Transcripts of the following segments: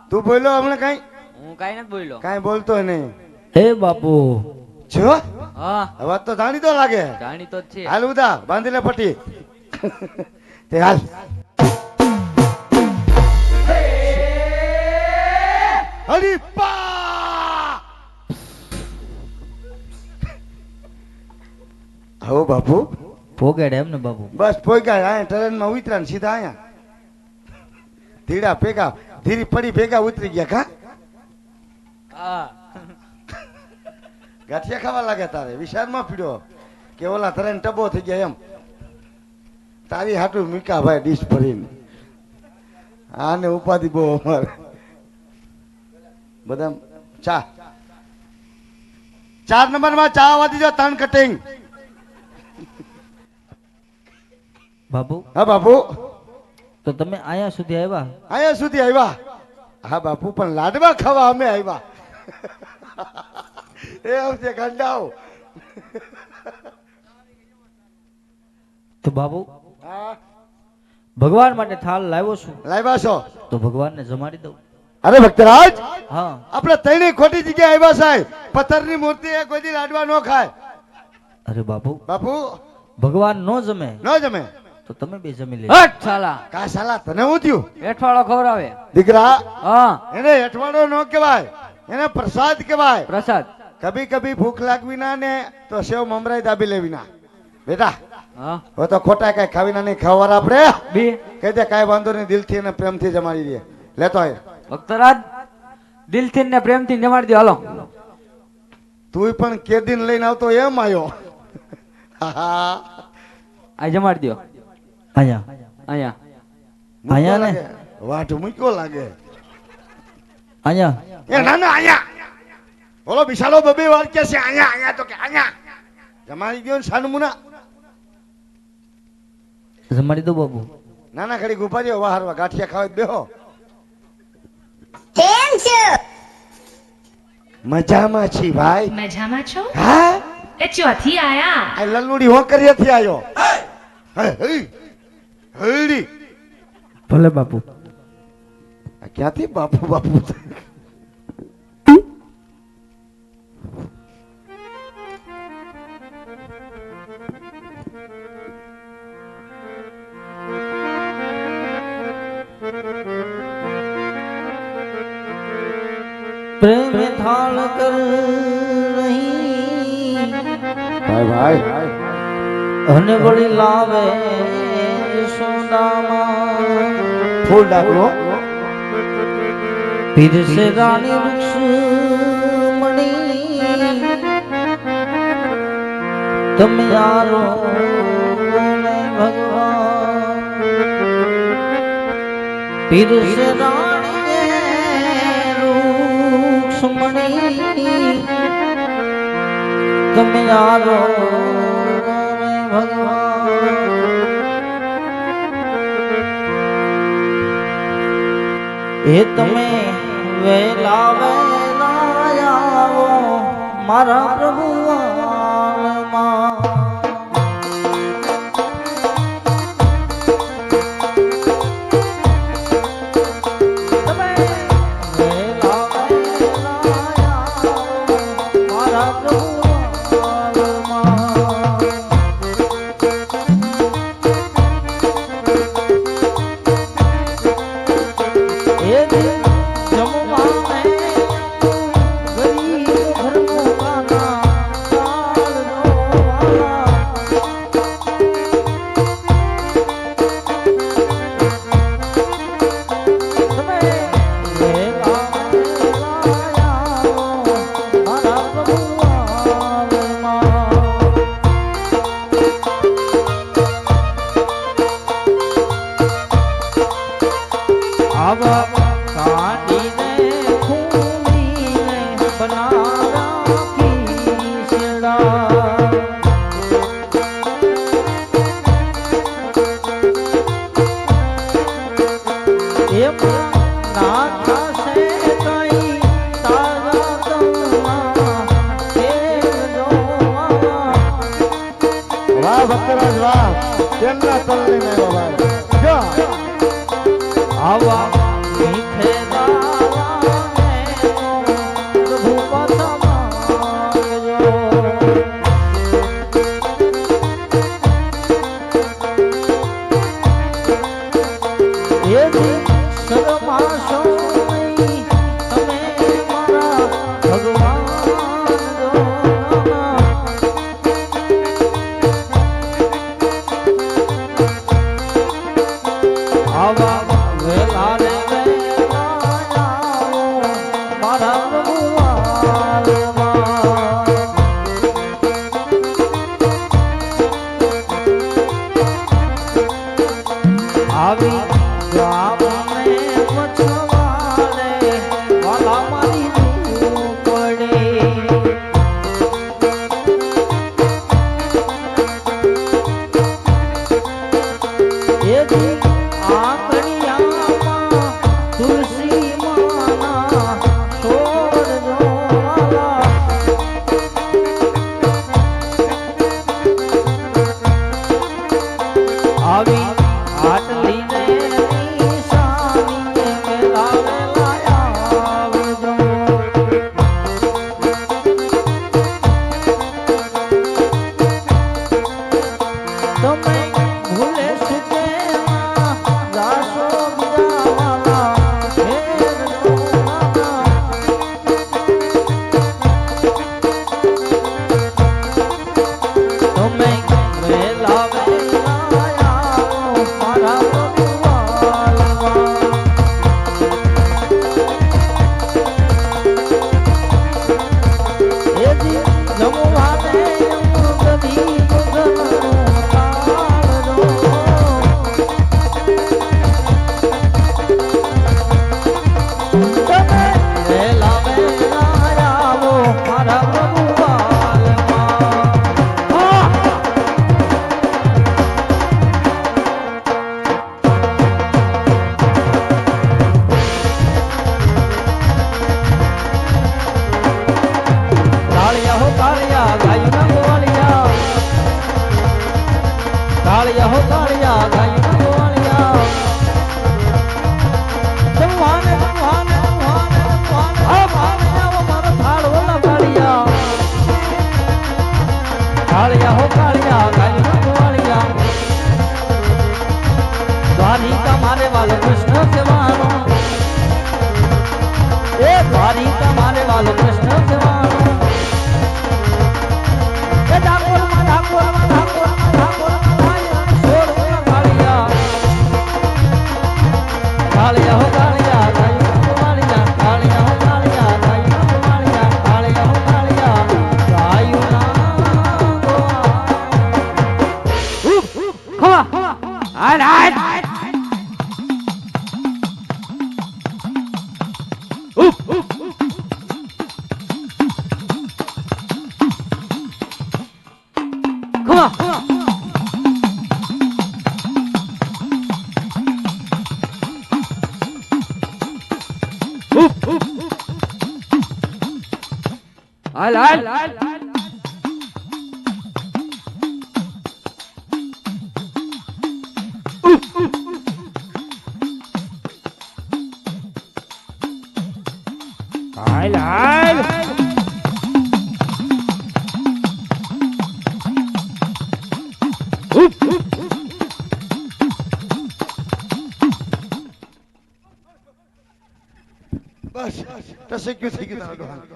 તું બોલ્યો હમણાં કઈ? હું કાઈ નથી બોલ્યો. કઈ બોલતો નહીં. હે બાપુ જો હા અવાજ તો જાણી તો લાગે. જાણી તો જ છે. હાલ ઉદા બાંધી લે પટ્ટી. તે હાલ. હરી પા. હો બાપુ પોગેડ એમ ને બાપુ. બસ પોઈકા આયા ટ્રેનમાં ઉતર્યા ને સીધા આયા. ધીડા ભેગા ધીરી પડી ભેગા ઉતરી ગયા કા. હા ગાંઠિયા ખાવા લાગે તારે વિશાળમાં પીડ્યો કે ઓલા તરન ટબો થઈ ગયા એમ. તારી હાટું મીકા ભાઈ ડીશ ભરીને આને ઉપાધિ બહુ અમારે બધા. ચા 4 નંબરમાં ચા આવવા દીધો 3 કટિંગ. બાપુ હા બાપુ તો તમે આયા સુધી આવ્યા. અહીંયા સુધી આવ્યા. હા બાપુ પણ લાડવા ખાવા અમે આવ્યા. એ આવશે ગંડાઓ. તો બાપુ હા ભગવાન માટે થાળ લાવ્યો છું લાવ્યા છો. તો ભગવાનને જમાડી દઉં. અરે ભક્તરાજ હા આપણે ત્રણેય ખોટી જગ્યાએ આવ્યા સાહેબ. પથ્થરની મૂર્તિ એ કોઈ દી લાડવા ન ખાય. અરે બાપુ બાપુ ભગવાન નો જમે ન જમે તો તમે બે જમી લેજો. હટ સાલા કા સાલા તને હું થયું એઠવાડો ખવડાવે. દીકરા? હા એને અઠવાડો ન કહેવાય, એને પ્રસાદ કહેવાય. પ્રસાદ. કભી કભી ભૂખ લાગવી ના ને તો સેવ મમરાઈ દાબી લેવી ના. બેટા હા હવે તો ખોટા કઈ ખાવી ના નહીં ખાવા આપણે. બી કહી દે કાંઈ વાંધો નહીં, દિલથી અને પ્રેમથી જમાડી દે. લેતો આય. ભક્તરાજ દિલથી ને પ્રેમથી જમાડી દો. હાલો તું પણ કેદીન લઈને આવતો એમ આવ્યો. આ જમાડી દો. અહીંયા અહીંયા અહીંયા ને? વાટ મૂક્યો લાગે. અહીંયા એ ના ના અહીંયા. બોલો બિશાલો બબે વાર કે છે અહીંયા અહીંયા તો કે અહીંયા. જમાડી દો ને સાનમુના. જમાડી દો બાપુ. નાના ઘડી ગુફા જેવો વાહરવા ગાંઠિયા ખાવા બેહો. કેમ છો? મજામાં છી ભાઈ. મજામાં છો? હા એ ચોથી આયા. આ લલ્લુડી હોકરિયાથી આવ્યો. હૈડી ભલે બાપુ. આ ક્યાંથી બાપુ બાપુ પ્રેમ થાળ કર રહી ભાઈ ભાઈ અને વળી લાવે સોનામાં ફૂલ ડાકલો. પીર સે રાણી રૂક્ષ્મણી તમે યારો ને ભગવાન. પીર સે રાણી રૂક્ષ્મણી તમે યારો ને ભગવાન. એ તમે વેલા વેલા આવો મારા પ્રભુ વાલમાં. તમે વેલા વેલા આવો મારા પ્રભુ વાલમાં. એ દિલ જમવા મેં ગરીબ ઘરનો કાના ચાલનો વાલા. તમે વેલા વેલા આવો મારા પ્રભુ વાલમાં. આવા કાઢીને ખૂંદીને બનાવી શેડા. એમ ના થશે કઈ તારા તમના કેમ જોવા. વાહ ભક્તરાજ વાહ. કેમના તલ લઈને આવ્યો ભાઈ. જો આવા મીઠે દાવા આંગણિયામાં તુલસી માના છોડ જોવાલા આવી આટલી ને નિશાની મેલાવેલા આવજો તમે ભૂલે સુકેમાં જાશો બીજાવાલા ફેર જોવાના તમે વેલા વેલા આવો મારા પ્રભુવાલમાં એ જી જમવાને અમૃતથી ભોજનનું તાળજો તમે વેલા વેલા આવો મારા પ્રભુવાલમાં તાળિયા હો તાળિયા ગાયના ગોવાળિયા તાળિયા હો તાળિયા ગાયના ગોવાળિયા જમવાને જમવાને જમવાને જમવાને આ ભાળિયા મારો થાળ ઓલા ભાળિયા તાળિયા હો તાળિયા ગાયના ગોવાળિયા દ્વારિકા મારે વાલો કૃષ્ણ સેવાનો એ દ્વારિકા મારે વાલો કૃષ્ણ સેવાનો એ ડાકોરમાં ડાકોરમાં ડાકોરમાં ડાકોરમાં ભાઈ છોડ ઓલા ભાળિયા કાળિયા હો કાળિયા ગાયના ગોવાળિયા કાળિયા હો કાળિયા ગાયના ગોવાળિયા કાળિયા હો કાળિયા ગાયના ગોવાળિયા ખમા હાલ હાલ ખમા હાલ હાલ હાલ હાલ બસ ટસક્યું થઈ ગયું તારું ડોહાનું.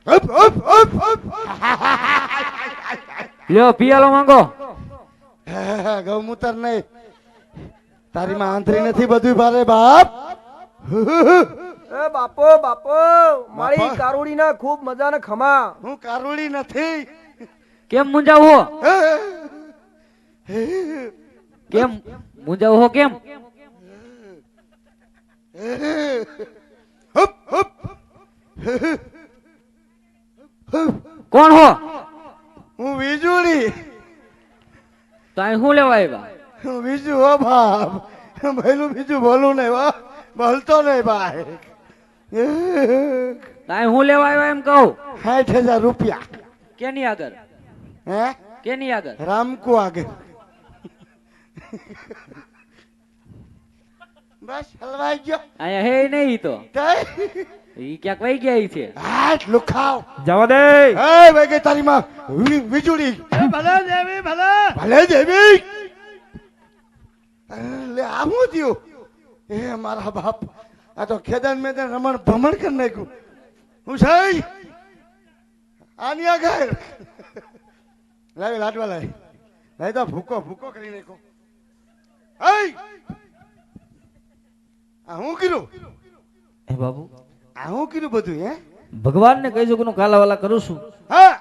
હપ હપ હપ હપ લ્યો પિયાલો માંગો ગૌમૂત્ર નહીં તારી માં આંતરી નથી બધું ભારે બાપ એ બાપો બાપો મારી બાપા. કારુડી ના ખૂબ મજા ને ખમા હું કારુડી નથી કેમ મુંજાવો કેમ મુંજાવો કેમ હપ હપ કોણ હો હું વીજળી તો અહીં શું લેવા આવ્યા હું બીજું હો બાપ પહેલું બીજું બોલું નહીં વાહ બોલતો નહીં ભાઈ તો અહીં શું લેવા આવ્યા એમ કહું 60,000 રૂપિયા કેની આગળ હે કેની આગળ રામકો આગળ બસ હલવાઈ ગયો અહીંયા હે નહીં ઈ તો તઈ ઈ ક્યાંક વહી ગયા ઈ છે હાથ લુખાવ જવા દે એ ભાઈ કે તારી માં વીજળી ભલે દેવી ભલે ભલે દેવી લે આ હું થયું એ મારા બાપ આ તો ખેદાન મેદાન રમણ ભમણ કરી નાખ્યું હું છે આની આગળ લાવી લાડવા લાવી લાવી તો ભૂકો ભૂકો કરી નાખ્યો આ હું કીધું એ બાબુ આ હું કીધું બધું હે ભગવાનને કહી શકું કાલાવાલા કરું છું હા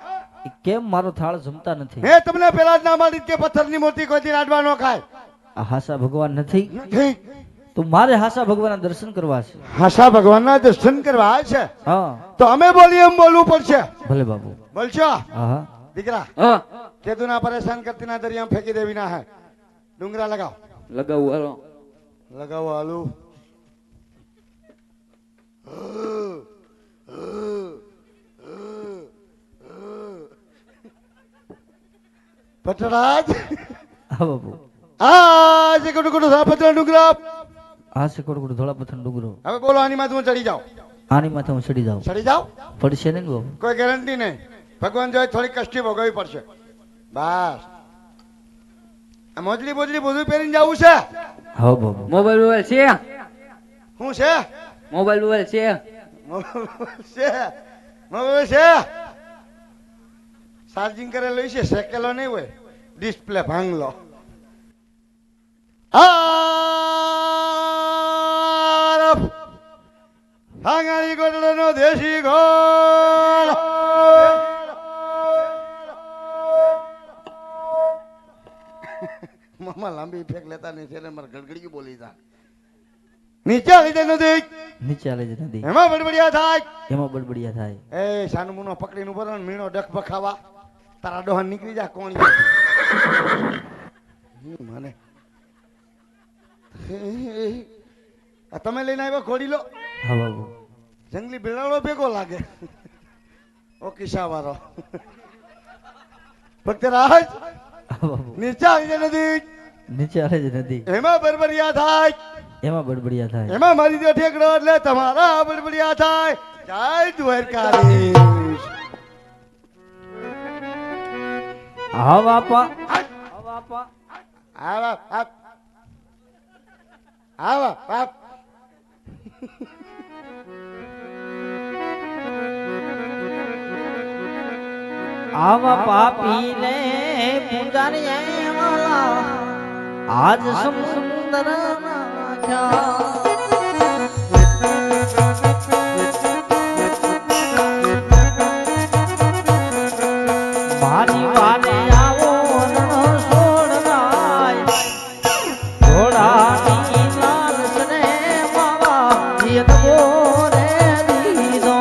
એ કેમ મારો થાળ જમતા નથી હે તમને પેલા જ ના મારી કે પથ્થરની મૂર્તિ કોઈ દી લાડવા ન ખાય આ હાસા ભગવાન નથી નથી તો મારે હાસા ભગવાનના દર્શન કરવા છે હાસા ભગવાનના દર્શન કરવા આવે છે હા તો અમે બોલીએ એમ બોલવું પડશે ભલે બાબુ બોલશો હા દીકરા હા કેતુ ના પરેશાન કરતી ના દરિયા ફેંકી દેવી ના હે ડુંગરા લગાવ લગાવું હાલો. લગાવો હાલુ. પટરાજ હા બાપુ. આ છે કોટો કોટો સાપત્ર ડુંગરા. આ છે કોડકોડ ધોળા પથ્થર ડુંગરો. હવે બોલો આની માથે હું ચડી જાઉં. આની માથે હું ચડી જાઉં. ચડી જાવ પડશે ને બાપુ? કોઈ ગેરંટી નહીં. ભગવાન જોઈએ થોડી કષ્ટી ભોગવવી પડશે. બસ આ મોજડી બોજડી બધું પહેરીને જવું છે. હા બાપુ. મોબાઈલ છે શું છે? મોબાઈલ છે છે મોબાઈલ છે. ચાર્જિંગ કરેલો છે, શેકેલો નહીં હોય. ડિસ્પ્લે ભાંગલો. ભાંગાળી ગોટલાનો દેશી ઘોડ. મામા લાંબી ફેંક લેતા નહીં છે ને મારે ગડગડી બોલી જા. નીચે આવી જાય નદી, નીચે આલે જ નદી. એમાં બડબડિયા થાય. એમાં બડબડિયા થાય. એ સાનું મુનો પકડીને ઉભો રહો ને મીણો ડખ બખાવા. તારા ડોહા નીકળી જા કોણ મને. આ તમે લઈને આવ્યા ઘોડી લો. હા બાપુ. જંગલી બિલાડો ભેગો લાગે. ઓ કિસ્સા વાળો. ભક્ત રાજ હા બાપુ. નીચે આવી જાય નદી, નીચે આલે જ નદી. એમાં બડબડિયા થાય. એમાં બડબડિયા થાય. એમાં મારી દો ઠેકડો એટલે તમારા બડબડિયા થાય. જય દ્વારકાધીશ. હા બાપા. હા બાપા. આવા બાપ, આવા બાપ. આવા પાપીને પૂજારી વાલા આજ સમુદ્ર મારી વારે આવો રણ છોડનાય ઘોડાની લાલચ ને માવા જીત ગોરે દીધો.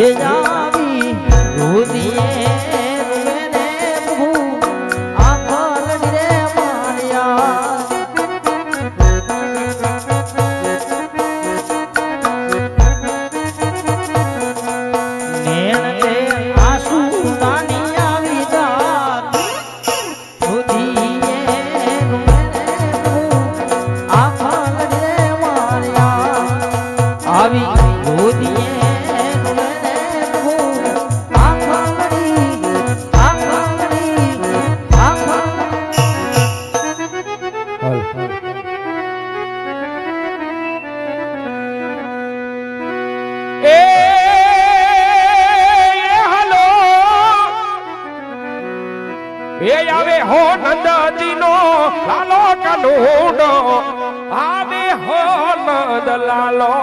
એ જાવી રોદીએ રૂવેને પ્રભુ આખા લડી રે માર્યા. નેણ તે આંસુ નાની આવી જાત રોદીએ રૂવેને પ્રભુ આખા લડી રે માર્યા. આવી રોદીએ આવે હો નંદજીનો લાલો કનુડો આવે હો નંદ લાલો.